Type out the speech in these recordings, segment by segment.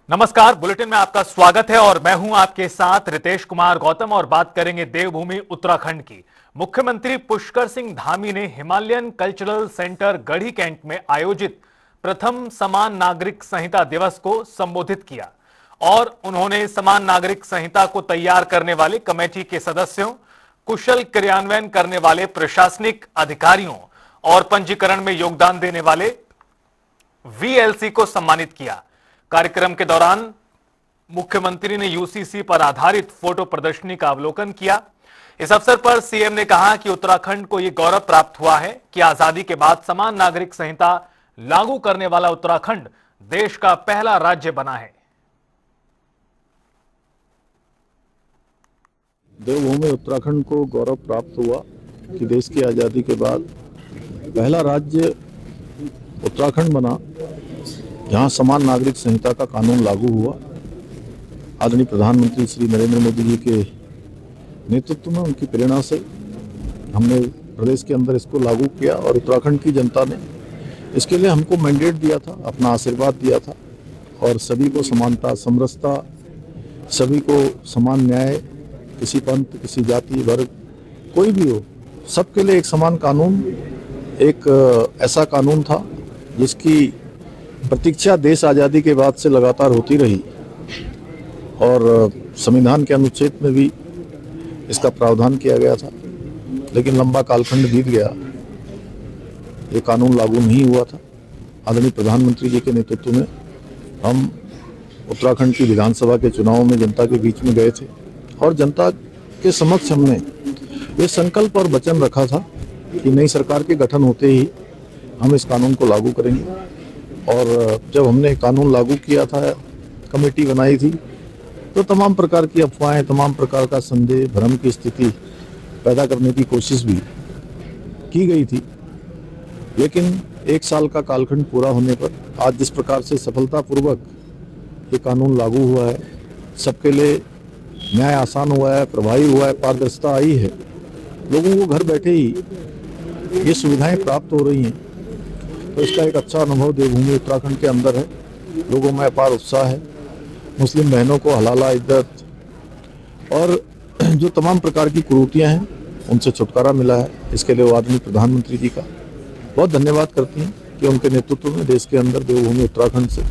नमस्कार, बुलेटिन में आपका स्वागत है और मैं हूं आपके साथ रितेश कुमार गौतम और बात करेंगे देवभूमि उत्तराखंड की। मुख्यमंत्री पुष्कर सिंह धामी ने हिमालयन कल्चरल सेंटर गढ़ी कैंट में आयोजित प्रथम समान नागरिक संहिता दिवस को संबोधित किया और उन्होंने समान नागरिक संहिता को तैयार करने वाले कमेटी के सदस्यों, कुशल क्रियान्वयन करने वाले प्रशासनिक अधिकारियों और पंजीकरण में योगदान देने वाले वीएलसी को सम्मानित किया। कार्यक्रम के दौरान मुख्यमंत्री ने यूसीसी पर आधारित फोटो प्रदर्शनी का अवलोकन किया। इस अवसर पर सीएम ने कहा कि उत्तराखंड को यह गौरव प्राप्त हुआ है कि आजादी के बाद समान नागरिक संहिता लागू करने वाला उत्तराखंड देश का पहला राज्य बना है। देवभूमि उत्तराखंड को गौरव प्राप्त हुआ कि देश की आजादी के बाद पहला राज्य उत्तराखंड बना जहां समान नागरिक संहिता का कानून लागू हुआ। आदरणीय प्रधानमंत्री श्री नरेंद्र मोदी जी के नेतृत्व में, उनकी प्रेरणा से हमने प्रदेश के अंदर इसको लागू किया और उत्तराखंड की जनता ने इसके लिए हमको मैंडेट दिया था, अपना आशीर्वाद दिया था और सभी को समानता, समरसता, सभी को समान न्याय, किसी पंथ, किसी जाति, वर्ग, कोई भी हो, सबके लिए एक समान कानून, एक ऐसा कानून था जिसकी प्रतीक्षा देश आज़ादी के बाद से लगातार होती रही और संविधान के अनुच्छेद में भी इसका प्रावधान किया गया था, लेकिन लंबा कालखंड बीत गया, ये कानून लागू नहीं हुआ था। आदरणीय प्रधानमंत्री जी के नेतृत्व में हम उत्तराखंड की विधानसभा के चुनाव में जनता के बीच में गए थे और जनता के समक्ष हमने ये संकल्प और वचन रखा था कि नई सरकार के गठन होते ही हम इस कानून को लागू करेंगे। और जब हमने कानून लागू किया था, कमेटी बनाई थी, तो तमाम प्रकार की अफवाहें, तमाम प्रकार का संदेह, भ्रम की स्थिति पैदा करने की कोशिश भी की गई थी, लेकिन एक साल का कालखंड पूरा होने पर आज जिस प्रकार से सफलतापूर्वक ये कानून लागू हुआ है, सबके लिए न्याय आसान हुआ है, प्रभावी हुआ है, पारदर्शिता आई है, लोगों को घर बैठे ही ये सुविधाएं प्राप्त हो रही हैं, तो इसका एक अच्छा अनुभव देवभूमि उत्तराखंड के अंदर है। लोगों में अपार उत्साह है। मुस्लिम बहनों को हलाला, इद्दत और जो तमाम प्रकार की कुरीतियां हैं उनसे छुटकारा मिला है। इसके लिए वो आदरणीय प्रधानमंत्री जी का बहुत धन्यवाद करती हैं कि उनके नेतृत्व में देश के अंदर देवभूमि उत्तराखंड से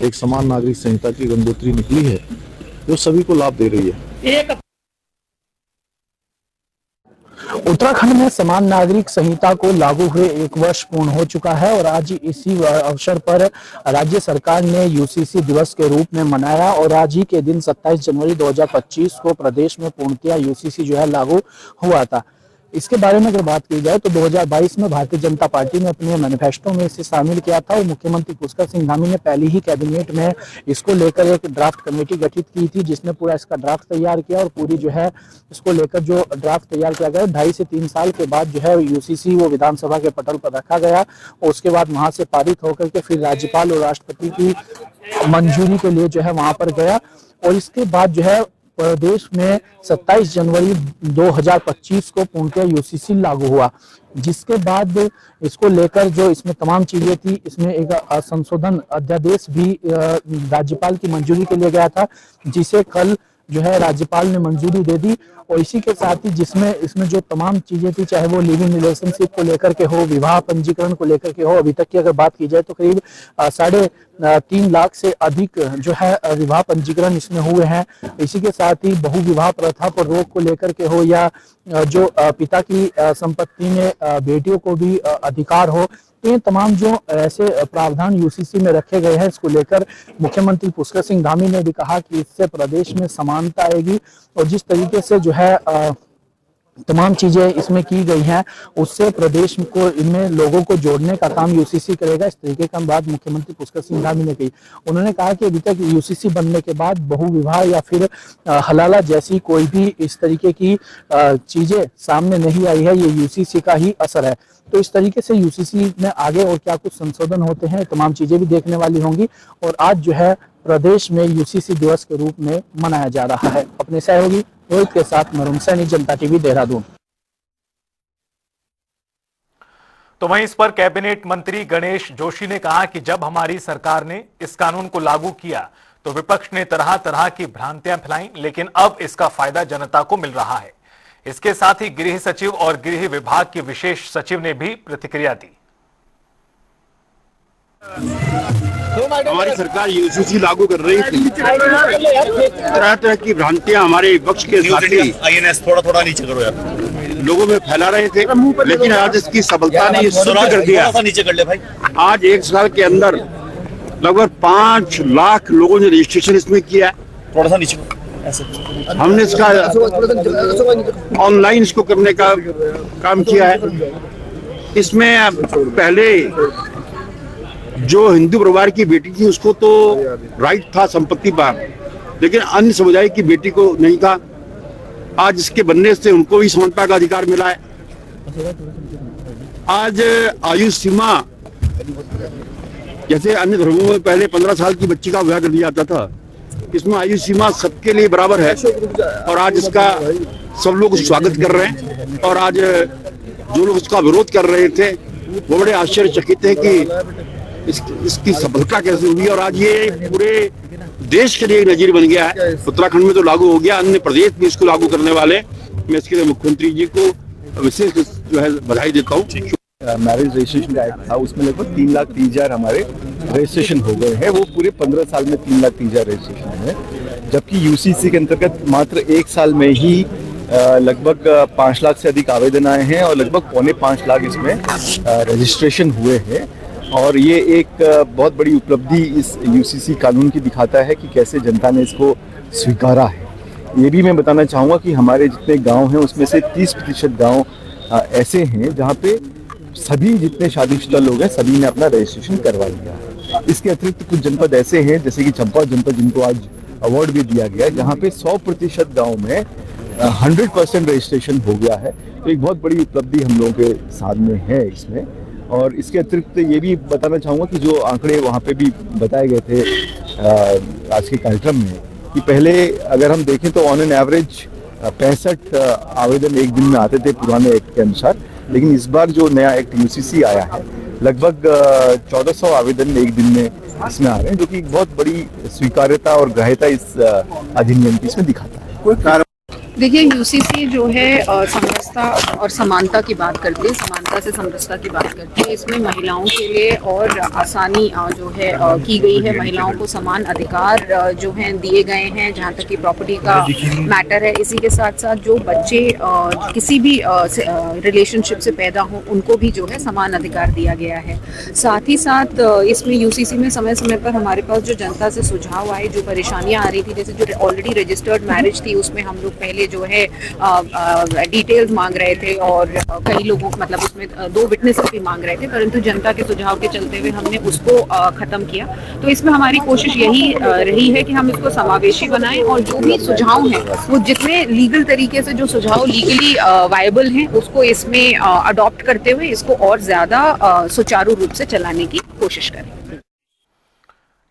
एक समान नागरिक संहिता की गंगोत्री निकली है जो सभी को लाभ दे रही है। उत्तराखंड में समान नागरिक संहिता को लागू हुए 1 वर्ष पूर्ण हो चुका है और आज इसी अवसर पर राज्य सरकार ने यूसीसी दिवस के रूप में मनाया और आज ही के दिन 27 जनवरी 2025 को प्रदेश में पूर्णतया यूसीसी जो है लागू हुआ था। इसके बारे में अगर बात की जाए तो 2022 में भारतीय जनता पार्टी ने अपने मैनिफेस्टो में इसे शामिल किया था और मुख्यमंत्री पुष्कर सिंह धामी ने पहले ही कैबिनेट में इसको लेकर एक ड्राफ्ट कमेटी गठित की थी, जिसने पूरा इसका ड्राफ्ट तैयार किया और पूरी जो है इसको लेकर जो ड्राफ्ट तैयार किया गया 2.5 से 3 साल के बाद जो है यूसीसी वो विधानसभा के पटल पर रखा गया और उसके बाद वहां से पारित होकर के फिर राज्यपाल और राष्ट्रपति की मंजूरी के लिए जो है वहां पर गया और इसके बाद जो है प्रदेश में 27 जनवरी 2025 को पूर्णतः यूसीसी लागू हुआ, जिसके बाद इसको लेकर जो इसमें तमाम चीजें थी, इसमें एक संशोधन अध्यादेश भी राज्यपाल की मंजूरी के लिए गया था, जिसे कल जो है राज्यपाल ने मंजूरी दे दी और इसी के साथ ही जिसमें इसमें जो तमाम चीजें थी, चाहे वो लिविंग रिलेशनशिप को लेकर के हो, विवाह पंजीकरण को लेकर के हो, अभी तक की अगर बात की जाए तो करीब 3.5 लाख से अधिक जो है विवाह पंजीकरण इसमें हुए हैं। इसी के साथ ही बहु विवाह प्रथा पर रोक को लेकर के हो या जो पिता की संपत्ति में बेटियों को भी अधिकार हो, तो ये तमाम जो ऐसे प्रावधान यूसीसी में रखे गए हैं, इसको लेकर मुख्यमंत्री पुष्कर सिंह धामी ने भी कहा कि इससे प्रदेश में समानता आएगी और जिस तरीके से जो है तमाम चीजें इसमें की गई हैं, उससे प्रदेश को इनमें लोगों को जोड़ने का काम यूसीसी करेगा। इस तरीके का बात मुख्यमंत्री पुष्कर सिंह धामी ने कही। उन्होंने कहा कि अभी तक यूसीसी बनने के बाद बहु विवाह या फिर हलाला जैसी कोई भी इस तरीके की चीजें सामने नहीं आई है, ये यूसीसी का ही असर है। तो इस तरीके से यूसीसी में आगे और क्या कुछ संशोधन होते हैं, तमाम चीजें भी देखने वाली होंगी और आज जो है प्रदेश में यूसीसी दिवस के रूप में मनाया जा रहा है। अपने सहयोगी रोहित के साथ मरुम सैनी, जनता टीवी, देहरादून। तो वहीं इस पर कैबिनेट मंत्री गणेश जोशी ने कहा कि जब हमारी सरकार ने इस कानून को लागू किया तो विपक्ष ने तरह तरह की भ्रांतियां फैलाई, लेकिन अब इसका फायदा जनता को मिल रहा है। इसके साथ ही गृह सचिव और गृह विभाग के विशेष सचिव ने भी प्रतिक्रिया दी। हमारी सरकार यूसीसी लागू कर रही थी, तरह तरह की भ्रांतियां हमारे विपक्ष के साथी थोड़ा नीचे करो यार, लोगों में फैला रहे थे, लेकिन आज इसकी सफलता ने सिद्ध कर दिया। नीचे कर ले भाई। आज 1 साल के अंदर लगभग 5 लाख लोगों ने रजिस्ट्रेशन इसमें किया। थोड़ा सा नीचे ऐसे। हमने इसका ऑनलाइन इसको करने का काम किया है। इसमें पहले जो हिंदू परिवार की बेटी थी उसको तो राइट था संपत्ति पर, लेकिन अन्य समुदाय की बेटी को नहीं था। आज इसके बनने से उनको भी समानता का अधिकार मिला है। आज आयु सीमा, जैसे अन्य धर्मों में पहले 15 साल की बच्ची का विवाह कर दिया जाता था, इसमें आयु सीमा सबके लिए बराबर है। और आज इसका सब लोग स्वागत कर रहे हैं। और आज जो लोग इसका विरोध कर रहे थे वो बड़े आश्चर्यचकित है कि इसकी सफलता कैसे हुई। और आज ये पूरे देश के लिए एक नजीर बन गया है। उत्तराखंड में तो लागू हो गया, अन्य प्रदेश भी इसको लागू करने वाले। मैं इसके लिए मुख्यमंत्री जी को विशेष जो है बधाई देता हूँ। मैरिज रजिस्ट्रेशन एक्ट था, उसमें लगभग 3,30,000 हमारे रजिस्ट्रेशन हो गए हैं। वो पूरे 15 साल में 3,30,000 रजिस्ट्रेशन है, जबकि यूसीसी के अंतर्गत मात्र 1 साल में ही लगभग 5 लाख से अधिक आवेदन आए हैं और लगभग 4.25 लाख इसमें रजिस्ट्रेशन हुए हैं। और ये एक बहुत बड़ी उपलब्धि इस यूसीसी कानून की दिखाता है कि कैसे जनता ने इसको स्वीकारा है। ये भी मैं बताना चाहूँगा कि हमारे जितने गांव हैं उसमें से 30% गांव ऐसे हैं जहाँ पे सभी जितने शादीशुदा लोग हैं सभी ने अपना रजिस्ट्रेशन करवा लिया। इसके अतिरिक्त कुछ जनपद ऐसे हैं जैसे कि चंपा जनपद, जिनको आज अवार्ड भी दिया गया, जहाँ पे 100% गाँव में 100% रजिस्ट्रेशन हो गया है। तो एक बहुत बड़ी उपलब्धि हम लोगों के सामने है इसमें। और इसके अतिरिक्त ये भी बताना चाहूँगा कि जो आंकड़े वहाँ पे भी बताए गए थे आज के कार्यक्रम में, कि पहले अगर हम देखें तो ऑन एन एवरेज 65 आवेदन एक दिन में आते थे पुराने एक्ट के अनुसार, लेकिन इस बार जो नया एक्ट यूसीसी आया है लगभग 1400 आवेदन एक दिन में इसमें आ रहे हैं, जो कि बहुत बड़ी स्वीकार्यता और ग्राह्यता इस अधिनियम की इसमें दिखाता है। देखिए, यूसीसी जो है समरसता और समानता की बात करती है, समानता से समरसता की बात करती है। इसमें महिलाओं के लिए और आसानी जो है की गई है। महिलाओं को समान अधिकार जो हैं दिए गए हैं, जहाँ तक कि प्रॉपर्टी का मैटर है। इसी के साथ साथ जो बच्चे किसी भी रिलेशनशिप से पैदा हों उनको भी जो है समान अधिकार दिया गया है। साथ ही साथ इसमें यूसीसी में समय समय पर हमारे पास जो जनता से सुझाव आए, जो परेशानियाँ आ रही थी, जैसे जो ऑलरेडी रजिस्टर्ड मैरिज थी उसमें हम लोग पहले जो है डिटेल्स मांग रहे थे और कई लोगों मतलब उसमें 2 विटनेसेस भी मांग रहे थे, परंतु जनता के सुझाव के चलते हुए हमने उसको खत्म किया। तो इसमें हमारी कोशिश यही रही है कि हम इसको समावेशी बनाएं और जो भी सुझाव हैं वो जितने लीगल तरीके से जो सुझाव लीगली वायबल हैं उसको इसमें अडॉप्ट करते हुए इसको और ज्यादा सुचारू रूप से चलाने की कोशिश करें।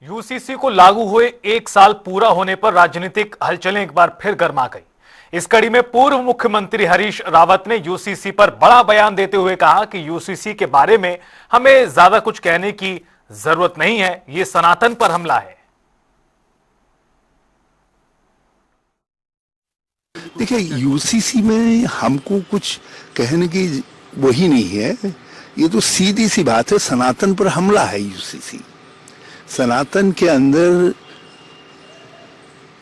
यूसीसी को लागू हुए 1 साल पूरा होने पर राजनीतिक हलचलें एक बार फिर गर्मा गई। इस कड़ी में पूर्व मुख्यमंत्री हरीश रावत ने यूसीसी पर बड़ा बयान देते हुए कहा कि यूसीसी के बारे में हमें ज्यादा कुछ कहने की जरूरत नहीं है, ये सनातन पर हमला है। देखिए, यूसीसी में हमको कुछ कहने की वही नहीं है। ये तो सीधी सी बात है, सनातन पर हमला है यूसीसी। सनातन के अंदर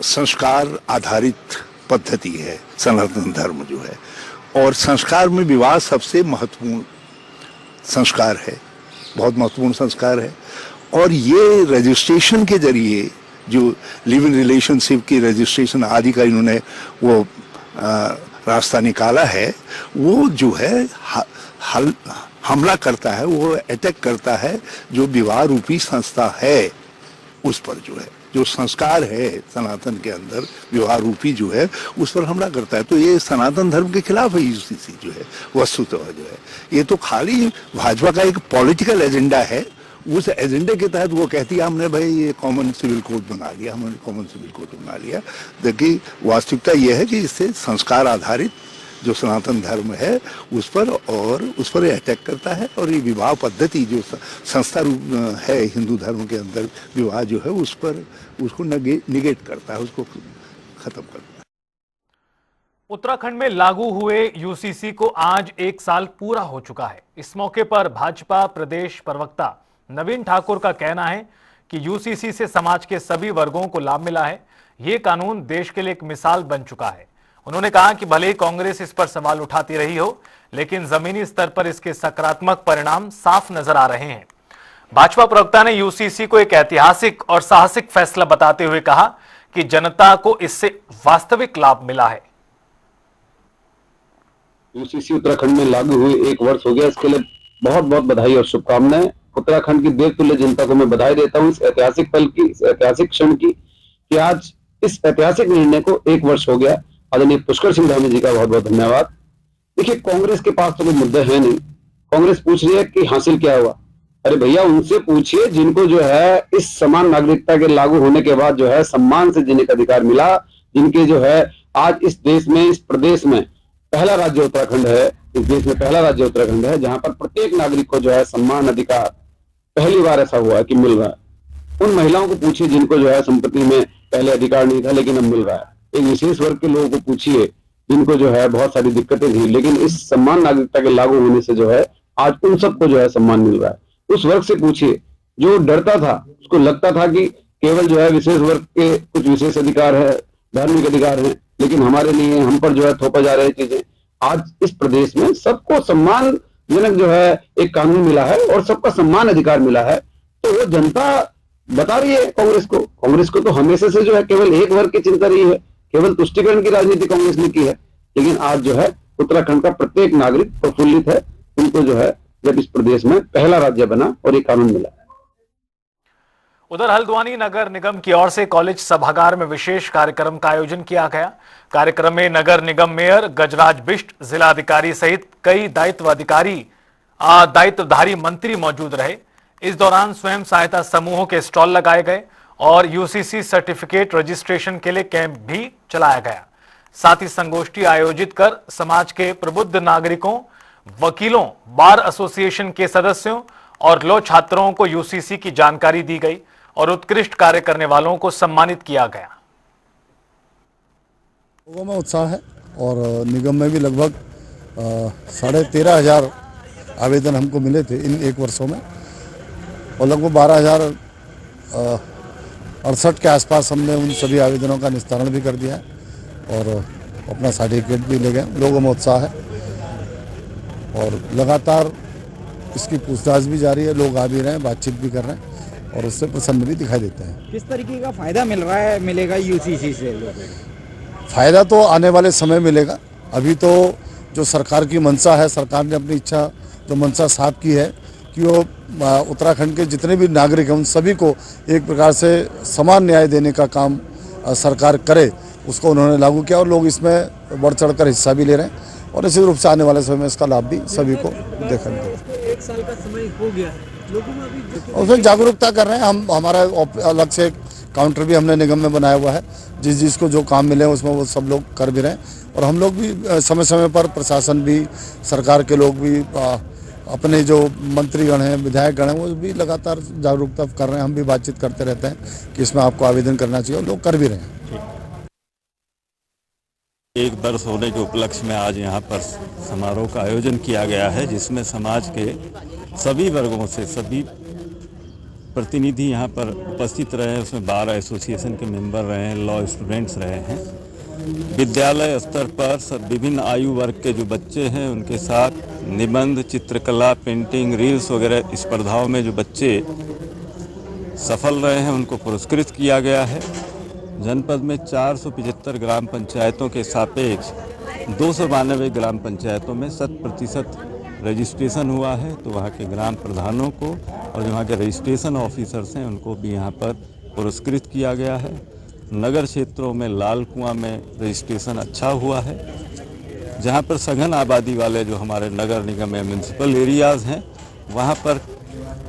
संस्कार आधारित पद्धति है सनातन धर्म जो है, और संस्कार में विवाह सबसे महत्वपूर्ण संस्कार है, बहुत महत्वपूर्ण संस्कार है। और ये रजिस्ट्रेशन के जरिए जो लिव इन रिलेशनशिप की रजिस्ट्रेशन आदि का इन्होंने वो रास्ता निकाला है, वो जो है हमला करता है, वो अटैक करता है जो विवाह रूपी संस्था है उस पर, जो है जो संस्कार है सनातन के अंदर विवाह रूपी जो है उस पर हमला करता है। तो ये सनातन धर्म के खिलाफ है यूसीसी जो है वस्तुतः जो है। ये तो खाली भाजपा का एक पॉलिटिकल एजेंडा है। उस एजेंडे के तहत वो कहती है हमने भाई ये कॉमन सिविल कोड बना लिया, हमने कॉमन सिविल कोड बना लिया। देखिए, वास्तविकता ये है कि इससे संस्कार आधारित जो सनातन धर्म है उस पर अटैक करता है। और ये विवाह पद्धति जो संस्था रूप है हिंदू धर्म के अंदर, विवाह जो है उसको निगेट करता है, उसको खत्म करता है। उत्तराखंड में लागू हुए यूसीसी को आज 1 साल पूरा हो चुका है। इस मौके पर भाजपा प्रदेश प्रवक्ता नवीन ठाकुर का कहना है कि यूसीसी से समाज के सभी वर्गों को लाभ मिला है। ये कानून देश के लिए एक मिसाल बन चुका है। उन्होंने कहा कि भले ही कांग्रेस इस पर सवाल उठाती रही हो, लेकिन जमीनी स्तर पर इसके सकारात्मक परिणाम साफ नजर आ रहे हैं। भाजपा प्रवक्ता ने यूसीसी को एक ऐतिहासिक और साहसिक फैसला बताते हुए कहा कि जनता को इससे वास्तविक लाभ मिला है। यूसीसी उत्तराखंड में लागू हुए 1 वर्ष हो गया, इसके लिए बहुत बहुत बधाई और शुभकामनाएं। उत्तराखंड की देवतुल्य जनता को मैं बधाई देता हूं इस ऐतिहासिक पल की, इस ऐतिहासिक क्षण की, कि आज इस ऐतिहासिक निर्णय को 1 वर्ष हो गया। आदरणीय पुष्कर सिंह धामी जी का बहुत बहुत धन्यवाद। देखिए, कांग्रेस के पास तो कोई मुद्दा है नहीं। कांग्रेस पूछ रही है कि हासिल क्या हुआ। अरे भैया, उनसे पूछिए जिनको जो है इस समान नागरिकता के लागू होने के बाद जो है सम्मान से जीने का अधिकार मिला, जिनके जो है आज इस देश में, इस प्रदेश में पहला राज्य उत्तराखंड है, इस देश में पहला राज्य उत्तराखंड है जहां पर प्रत्येक नागरिक को जो है सम्मान अधिकार पहली बार ऐसा हुआ है कि मिल रहा है। उन महिलाओं को पूछिए जिनको जो है संपत्ति में पहले अधिकार नहीं था लेकिन अब मिल रहा है। एक विशेष वर्ग के लोगों को पूछिए जिनको जो है बहुत सारी दिक्कतें थी, लेकिन इस सम्मान नागरिकता के लागू होने से जो है आज उन सबको जो है सम्मान मिल रहा है। उस वर्ग से पूछिए जो डरता था, उसको लगता था कि केवल जो है विशेष वर्ग के कुछ विशेष अधिकार है, धार्मिक अधिकार है, लेकिन हमारे लिए हम पर जो है थोपा जा रही चीजें। आज इस प्रदेश में सबको सम्मानजनक जो है एक कानून मिला है और सबका सम्मान अधिकार मिला है। तो वो जनता बता रही है कांग्रेस को तो हमेशा से जो है केवल एक वर्ग की चिंता रही है, केवल तुष्टिकरण की राजनीति कांग्रेस ने की है। लेकिन आज जो है उत्तराखंड का प्रत्येक नागरिक प्रफुल्लित है, उनको जो है जब इस प्रदेश में पहला राज्य बना और एक कानून मिला। उधर हल्द्वानी नगर निगम की ओर से कॉलेज सभागार में विशेष कार्यक्रम का आयोजन किया गया। कार्यक्रम में नगर निगम मेयर गजराज बिष्ट, जिला अधिकारी सहित कई दायित्वधारी मंत्री मौजूद रहे। इस दौरान स्वयं सहायता समूहों के स्टॉल लगाए गए और यूसीसी सर्टिफिकेट रजिस्ट्रेशन के लिए कैंप भी चलाया गया। साथ ही संगोष्ठी आयोजित कर समाज के प्रबुद्ध नागरिकों, वकीलों, बार एसोसिएशन के सदस्यों और लॉ छात्रों को यूसीसी की जानकारी दी गई और उत्कृष्ट कार्य करने वालों को सम्मानित किया गया। लोगों में उत्साह है और निगम में भी लगभग 13,500 आवेदन हमको मिले थे इन 1 वर्षों में और लगभग 12,068 के आसपास हमने उन सभी आवेदनों का निस्तारण भी कर दिया है और अपना सर्टिफिकेट भी ले गए। लोगों में उत्साह है और लगातार इसकी पूछताछ भी जारी है, लोग आ भी रहे हैं, बातचीत भी कर रहे हैं और उससे प्रसन्न भी दिखाई देते हैं। किस तरीके का फायदा मिलेगा यूसीसी से? फायदा तो आने वाले समय मिलेगा। अभी तो जो सरकार की मंशा है, सरकार ने अपनी इच्छा जो मंशा साफ की है कि वो उत्तराखंड के जितने भी नागरिक हैं उन सभी को एक प्रकार से समान न्याय देने का काम सरकार करे, उसको उन्होंने लागू किया और लोग इसमें बढ़ चढ़कर हिस्सा भी ले रहे हैं और निश्चित रूप से आने वाले समय में इसका लाभ भी सभी को देखा मिलेगा। 1 साल का समय हो गया, लोगों में अभी उसमें जागरूकता कर रहे हैं। हम हमारा अलग से काउंटर भी हमने निगम में बनाया हुआ है, जिसको जो काम मिले उसमें वो सब लोग कर भी रहे हैं और हम लोग भी समय समय पर प्रशासन भी, सरकार के लोग भी, अपने जो मंत्रीगण हैं, विधायकगण हैं, वो भी लगातार जागरूकता कर रहे हैं। हम भी बातचीत करते रहते हैं कि इसमें आपको आवेदन करना चाहिए और लोग कर भी रहे हैं। 1 वर्ष होने के उपलक्ष्य में आज यहाँ पर समारोह का आयोजन किया गया है, जिसमें समाज के सभी वर्गों से सभी प्रतिनिधि यहाँ पर उपस्थित रहे हैं। उसमें बार एसोसिएशन के मेंबर रहे हैं, लॉ स्टूडेंट्स रहे हैं, विद्यालय स्तर पर सब विभिन्न आयु वर्ग के जो बच्चे हैं उनके साथ निबंध, चित्रकला, पेंटिंग, रील्स वगैरह स्पर्धाओं में जो बच्चे सफल रहे हैं उनको पुरस्कृत किया गया है। जनपद में 475 ग्राम पंचायतों के सापेक्ष 292 ग्राम पंचायतों में 100% रजिस्ट्रेशन हुआ है। तो वहाँ के ग्राम प्रधानों को और जो वहाँ के रजिस्ट्रेशन ऑफिसर्स हैं उनको भी यहाँ पर पुरस्कृत किया गया है। नगर क्षेत्रों में लाल कुआं में रजिस्ट्रेशन अच्छा हुआ है। जहाँ पर सघन आबादी वाले जो हमारे नगर निगम में म्यूनसिपल एरियाज़ हैं वहाँ पर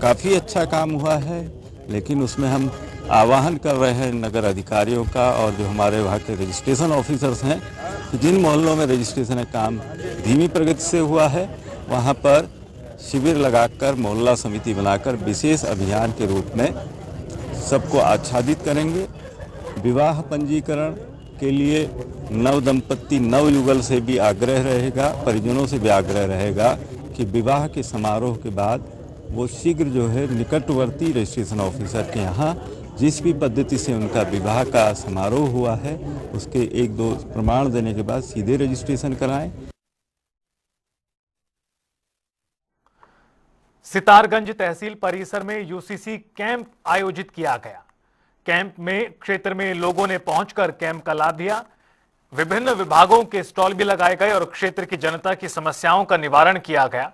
काफ़ी अच्छा काम हुआ है, लेकिन उसमें हम आह्वान कर रहे हैं नगर अधिकारियों का और जो हमारे वहाँ के रजिस्ट्रेशन ऑफिसर्स हैं कि जिन मोहल्लों में रजिस्ट्रेशन का काम धीमी प्रगति से हुआ है वहाँ पर शिविर लगाकर मोहल्ला समिति बनाकर विशेष अभियान के रूप में सबको आच्छादित करेंगे। विवाह पंजीकरण के लिए नव दंपत्ति नवयुगल से भी आग्रह रहेगा, परिजनों से भी आग्रह रहेगा कि विवाह के समारोह के बाद वो शीघ्र जो है निकटवर्ती रजिस्ट्रेशन ऑफिसर के यहाँ जिस भी पद्धति से उनका विवाह का समारोह हुआ है उसके 1-2 प्रमाण देने के बाद सीधे रजिस्ट्रेशन कराएं। सितारगंज तहसील परिसर में यूसीसी कैंप आयोजित किया गया। कैंप में क्षेत्र में लोगों ने पहुंचकर कैंप का लाभ लिया। विभिन्न विभागों के स्टॉल भी लगाए गए और क्षेत्र की जनता की समस्याओं का निवारण किया गया।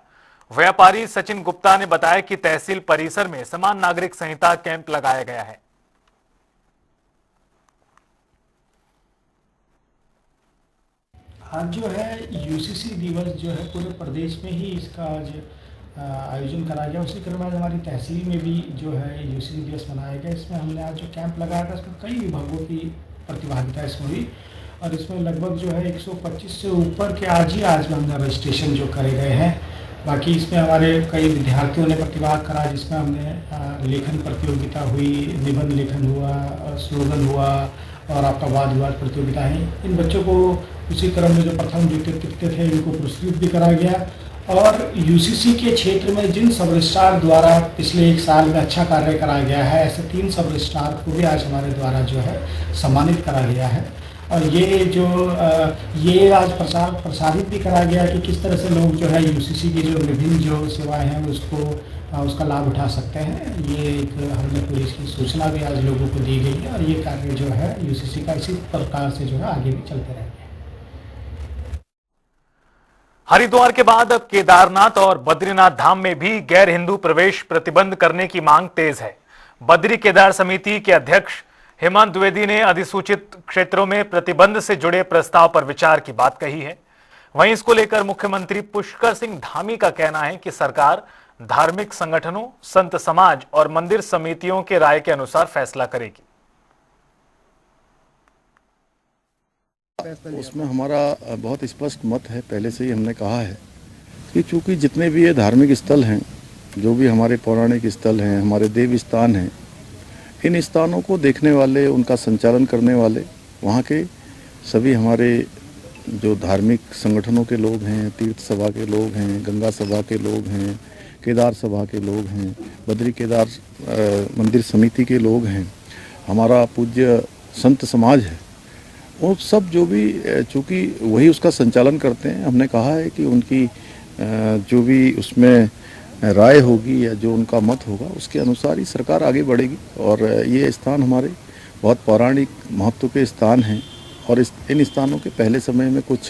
व्यापारी सचिन गुप्ता ने बताया कि तहसील परिसर में समान नागरिक संहिता कैंप लगाया गया है। आज जो है यूसीसी दिवस जो है पूरे प्रदेश में ही इसका आज आयोजन कराया गया। उसी क्रम में आज हमारी तहसील में भी जो है यूसीसी दिवस मनाया गया। इसमें हमने आज जो कैंप लगाया था इसमें कई विभागों की प्रतिभागिता इसमें हुई और इसमें लगभग जो है 125 से ऊपर के आज हमने रजिस्ट्रेशन जो करे गए हैं। बाकी इसमें हमारे कई विद्यार्थियों ने प्रतिभाग करा, जिसमें हमने लेखन प्रतियोगिता हुई, निबंध लेखन हुआ, स्लोगन हुआ और आपका वाद विवाद प्रतियोगिता है। इन बच्चों को उसी क्रम में जो प्रथम द्वितीय तृतीय थे इनको पुरस्कृत भी करा गया। और यूसीसी के क्षेत्र में जिन सब रजिस्ट्रार द्वारा पिछले 1 साल में अच्छा कार्य कराया गया है, ऐसे 3 सब रजिस्ट्रार को भी आज हमारे द्वारा जो है सम्मानित करा गया है। और ये आज प्रसारित भी करा गया कि किस तरह से लोग जो है यूसीसी की जो विभिन्न जो सेवाएं हैं उसका लाभ उठा सकते हैं। ये एक हमने पूरी इसकी सूचना भी आज लोगों को दी गई है और ये कार्य जो है यूसीसी का इसी प्रकार से जो है आगे भी चलते रहेंगे। हरिद्वार के बाद अब केदारनाथ और बद्रीनाथ धाम में भी गैर हिंदू प्रवेश प्रतिबंध करने की मांग तेज है। बद्री केदार समिति के अध्यक्ष हेमंत द्विवेदी ने अधिसूचित क्षेत्रों में प्रतिबंध से जुड़े प्रस्ताव पर विचार की बात कही है। वहीं इसको लेकर मुख्यमंत्री पुष्कर सिंह धामी का कहना है कि सरकार धार्मिक संगठनों, संत समाज और मंदिर समितियों के राय के अनुसार फैसला करेगी। उसमें हमारा बहुत स्पष्ट मत है, पहले से ही हमने कहा है कि चूंकि जितने भी ये धार्मिक स्थल हैं, जो भी हमारे पौराणिक स्थल हैं, हमारे देव स्थान हैं, इन स्थानों को देखने वाले, उनका संचालन करने वाले वहाँ के सभी हमारे जो धार्मिक संगठनों के लोग हैं, तीर्थ सभा के लोग हैं, गंगा सभा के लोग हैं, केदार सभा के लोग हैं, बद्री केदार मंदिर समिति के लोग हैं, हमारा पूज्य संत समाज है, वो सब जो भी चूँकि वही उसका संचालन करते हैं, हमने कहा है कि उनकी जो भी उसमें राय होगी या जो उनका मत होगा उसके अनुसार ही सरकार आगे बढ़ेगी। और ये स्थान हमारे बहुत पौराणिक महत्व के स्थान हैं और इन स्थानों के पहले समय में कुछ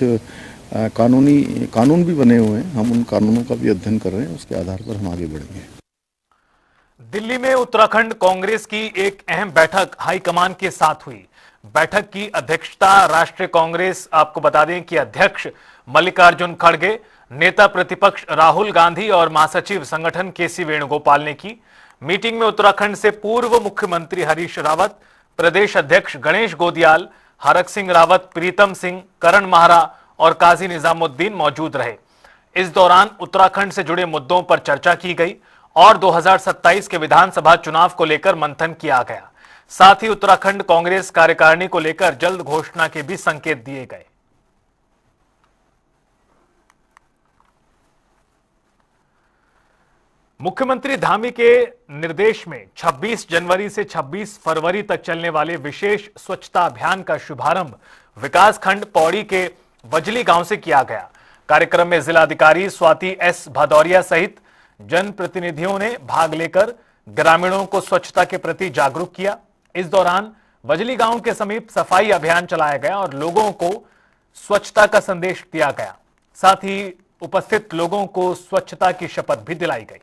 कानून भी बने हुए हैं। हम उन कानूनों का भी अध्ययन कर रहे हैं, उसके आधार पर हम आगे बढ़ेंगे। दिल्ली में उत्तराखंड कांग्रेस की एक अहम बैठक हाईकमान के साथ हुई। बैठक की अध्यक्षता राष्ट्रीय कांग्रेस, आपको बता दें कि अध्यक्ष मल्लिकार्जुन खड़गे, नेता प्रतिपक्ष राहुल गांधी और महासचिव संगठन केसी वेणुगोपाल ने की। मीटिंग में उत्तराखंड से पूर्व मुख्यमंत्री हरीश रावत, प्रदेश अध्यक्ष गणेश गोदियाल, हरक सिंह रावत, प्रीतम सिंह, करण माहरा और काजी निजामुद्दीन मौजूद रहे। इस दौरान उत्तराखंड से जुड़े मुद्दों पर चर्चा की गई और 2027 के विधानसभा चुनाव को लेकर मंथन किया गया। साथ ही उत्तराखंड कांग्रेस कार्यकारिणी को लेकर जल्द घोषणा के भी संकेत दिए गए। मुख्यमंत्री धामी के निर्देश में 26 जनवरी से 26 फरवरी तक चलने वाले विशेष स्वच्छता अभियान का शुभारंभ विकासखंड पौड़ी के वजली गांव से किया गया। कार्यक्रम में जिलाधिकारी स्वाति एस भदौरिया सहित जनप्रतिनिधियों ने भाग लेकर ग्रामीणों को स्वच्छता के प्रति जागरूक किया। इस दौरान वजली गांव के समीप सफाई अभियान चलाया गया और लोगों को स्वच्छता का संदेश दिया गया। साथ ही उपस्थित लोगों को स्वच्छता की शपथ भी दिलाई गई।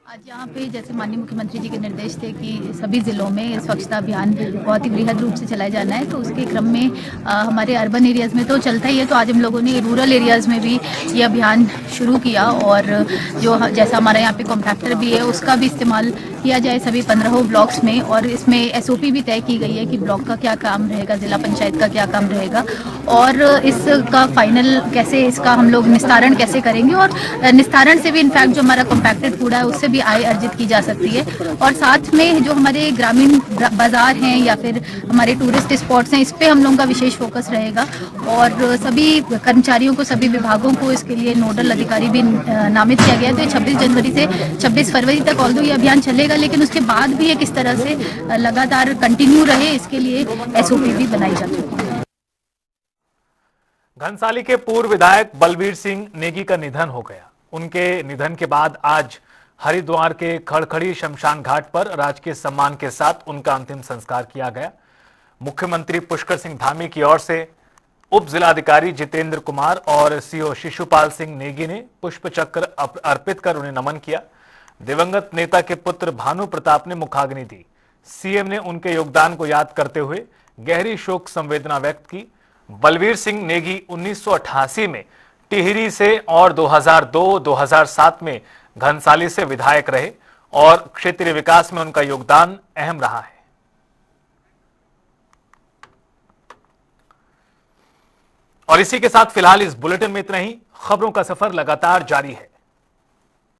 आज यहाँ पे जैसे माननीय मुख्यमंत्री जी के निर्देश थे कि सभी जिलों में स्वच्छता अभियान बहुत ही बृहद रूप से चलाया जाना है, तो उसके क्रम में हमारे अर्बन एरियाज़ में तो चलता ही है, तो आज हम लोगों ने रूरल एरियाज़ में भी ये अभियान शुरू किया और जो जैसा हमारा यहाँ पे कॉम्पैक्टर भी है उसका भी इस्तेमाल किया जाए सभी 15 ब्लॉक्स में, और इसमें एसओपी भी तय की गई है कि ब्लॉक का क्या काम रहेगा, जिला पंचायत का क्या काम रहेगा, और इसका फाइनल कैसे, इसका हम लोग निस्तारण कैसे करेंगे, और निस्तारण से भी इनफैक्ट जो हमारा कॉम्पैक्टेड कूड़ा है उससे भी आय अर्जित की जा सकती है। और साथ में जो हमारे ग्रामीण बाजार हैं या फिर हमारे टूरिस्ट स्पॉट्स हैं, इस पे हम लोगों का विशेष फोकस रहेगा, और सभी कर्मचारियों को, सभी विभागों को इसके लिए नोडल अधिकारी भी नामित किया गया है। तो 26 जनवरी से 26 फरवरी तक ऑल्दो ये अभियान चलेगा, लेकिन उसके बाद भी ये किस तरह से लगातार कंटिन्यू रहे, इसके लिए एसओपी भी बनाई जा चुकी है। घनसाली के पूर्व विधायक बलवीर सिंह नेगी का निधन हो गया। उनके निधन के बाद आज हरिद्वार के खड़खड़ी शमशान घाट पर राजकीय सम्मान के साथ उनका अंतिम संस्कार किया गया। मुख्यमंत्री पुष्कर सिंह धामी की ओर से उप जिलाधिकारी जितेंद्र कुमार और सीओ शिशुपाल सिंह नेगी ने पुष्प चक्र अर्पित कर उन्हें नमन किया। दिवंगत नेता के पुत्र भानु प्रताप ने मुखाग्नि दी। सीएम ने उनके योगदान को याद करते हुए गहरी शोक संवेदना व्यक्त की। बलवीर सिंह नेगी 1988 में टिहरी से और 2002-2007 में घनसाली से विधायक रहे और क्षेत्रीय विकास में उनका योगदान अहम रहा है। और इसी के साथ फिलहाल इस बुलेटिन में इतना ही। खबरों का सफर लगातार जारी है।